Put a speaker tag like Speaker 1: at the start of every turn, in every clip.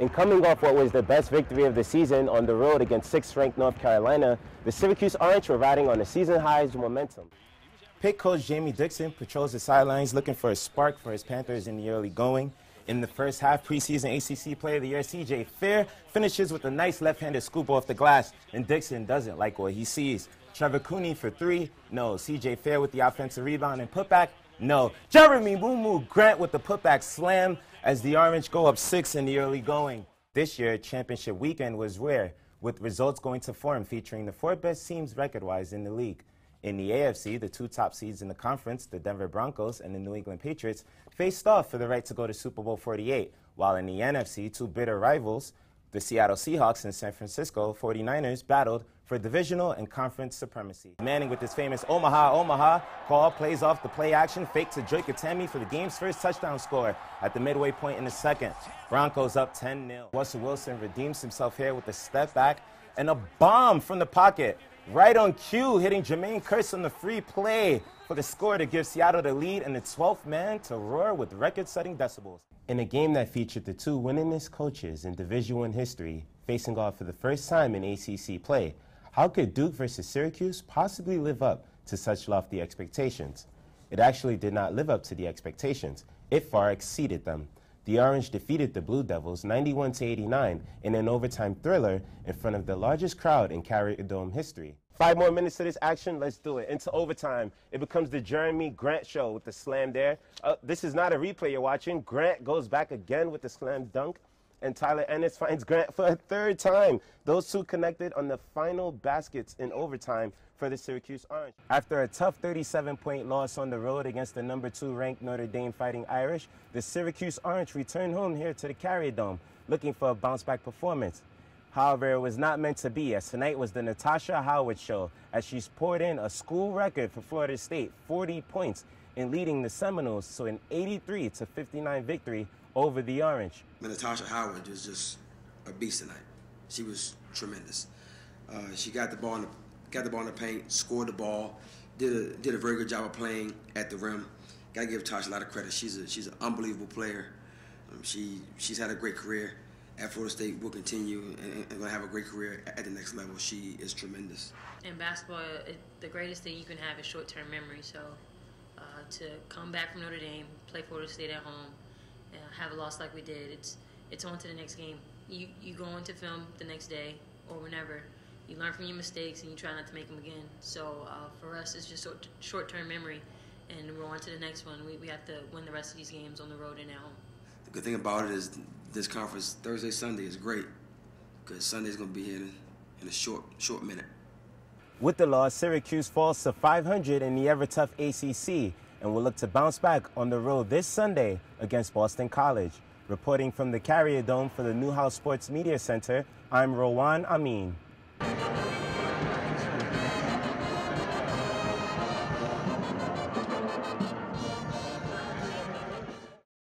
Speaker 1: And coming off what was the best victory of the season on the road against 6th-ranked North Carolina, the Syracuse Orange were riding on a season-high's momentum. Pitt coach Jamie Dixon patrols the sidelines looking for a spark for his Panthers in the early going. In the first half, preseason ACC Player of the Year C.J. Fair finishes with a nice left-handed scoop off the glass, and Dixon doesn't like what he sees. Trevor Cooney for 3, no. C.J. Fair with the offensive rebound and putback, no. Jeremy Moo Grant with the putback slam as the Orange go up 6 in the early going. This year, championship weekend was rare, with results going to form featuring the 4 best teams record-wise in the league. In the AFC, the 2 top seeds in the conference, the Denver Broncos and the New England Patriots, faced off for the right to go to Super Bowl 48, while in the NFC, 2 bitter rivals, the Seattle Seahawks and San Francisco 49ers, battled for divisional and conference supremacy. Manning with his famous Omaha call plays off the play action fake to Drake Atemi for the game's first touchdown score at the midway point in the second. Broncos up 10-0. Russell Wilson redeems himself here with a step back and a bomb from the pocket. Right on cue, hitting Jermaine Kearse on the free play for the score to give Seattle the lead and the 12th man to roar with record-setting decibels. In a game that featured the 2 winningest coaches in Division I history facing off for the first time in ACC play, how could Duke versus Syracuse possibly live up to such lofty expectations? It actually did not live up to the expectations. It far exceeded them. The Orange defeated the Blue Devils 91-89 in an overtime thriller in front of the largest crowd in Carrier Dome history. 5 more minutes to this action. Let's do it. Into overtime. It becomes the Jeremy Grant show with the slam there. This is not a replay you're watching. Grant goes back again with the slam dunk, and Tyler Ennis finds Grant for a 3rd time. Those 2 connected on the final baskets in overtime for the Syracuse Orange. After a tough 37-point loss on the road against the number 2 ranked Notre Dame Fighting Irish, the Syracuse Orange returned home here to the Carrier Dome looking for a bounce-back performance. However, it was not meant to be, as tonight was the Natasha Howard show, as she's poured in a school record for Florida State, 40 points, in leading the Seminoles to an 83-59 victory over the Orange.
Speaker 2: Natasha Howard is just a beast tonight. She was tremendous. She got the ball in the paint, scored the ball, did a very good job of playing at the rim. Got to give Tasha a lot of credit. She's an unbelievable player. She's had a great career at Florida State. Will continue and going to have a great career at the next level. She is tremendous.
Speaker 3: In basketball, the greatest thing you can have is short-term memory. So to come back from Notre Dame, play Florida State at home, have a loss like we did, it's on to the next game. You go into film the next day or whenever. You learn from your mistakes and you try not to make them again. So for us, it's just short-term memory, and we're on to the next one. We have to win the rest of these games on the road and at home.
Speaker 2: The good thing about it is this conference, Thursday, Sunday, is great because Sunday's going to be here in a short minute.
Speaker 1: With the loss, Syracuse falls to 500 in the ever-tough ACC and will look to bounce back on the road this Sunday against Boston College. Reporting from the Carrier Dome for the Newhouse Sports Media Center, I'm Rilwan Ameen.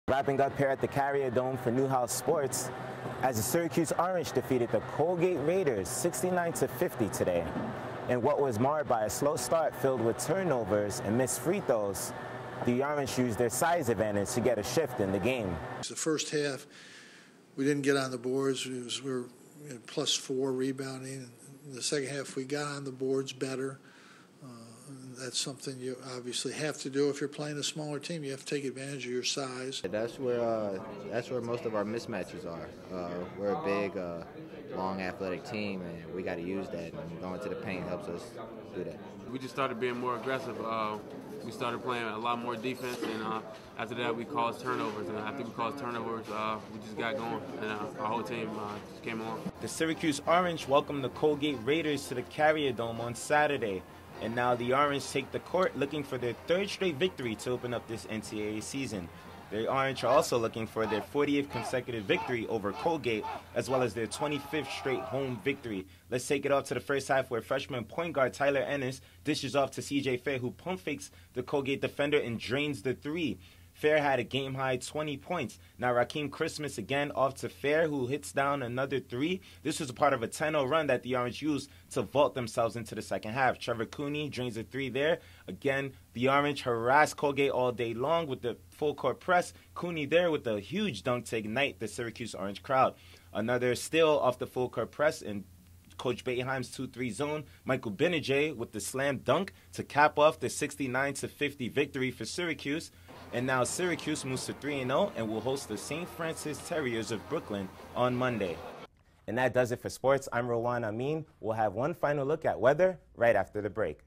Speaker 1: Wrapping up here at the Carrier Dome for Newhouse Sports, as the Syracuse Orange defeated the Colgate Raiders 69-50 today. In what was marred by a slow start filled with turnovers and missed free throws, the Orange used their size advantage to get a shift in the game.
Speaker 4: The first half, we didn't get on the boards. We were +4 rebounding. In the second half, we got on the boards better. That's something you obviously have to do if you're playing a smaller team. You have to take advantage of your size.
Speaker 5: That's where most of our mismatches are. We're a big, long, athletic team, and we got to use that. And going to the paint helps us do that.
Speaker 6: We just started being more aggressive. We started playing a lot more defense, and after that, we caused turnovers. And after we caused turnovers, we just got going, and our whole team just came along.
Speaker 1: The Syracuse Orange welcomed the Colgate Raiders to the Carrier Dome on Saturday. And now the Orange take the court looking for their 3rd straight victory to open up this NCAA season. The Orange are also looking for their 40th consecutive victory over Colgate, as well as their 25th straight home victory. Let's take it off to the first half where freshman point guard Tyler Ennis dishes off to C.J. Fair, who pump fakes the Colgate defender and drains the 3. Fair had a game-high 20 points. Now Rakeem Christmas again off to Fair, who hits down another 3. This was a part of a 10-0 run that the Orange used to vault themselves into the second half. Trevor Cooney drains a 3 there. Again, the Orange harassed Colgate all day long with the full-court press. Cooney there with a huge dunk to ignite the Syracuse Orange crowd. Another steal off the full-court press and Coach Boeheim's 2-3 zone. Michael Benajay with the slam dunk to cap off the 69-50 victory for Syracuse. And now Syracuse moves to 3-0 and will host the St. Francis Terriers of Brooklyn on Monday. And that does it for sports. I'm Rilwan Ameen. We'll have one final look at weather right after the break.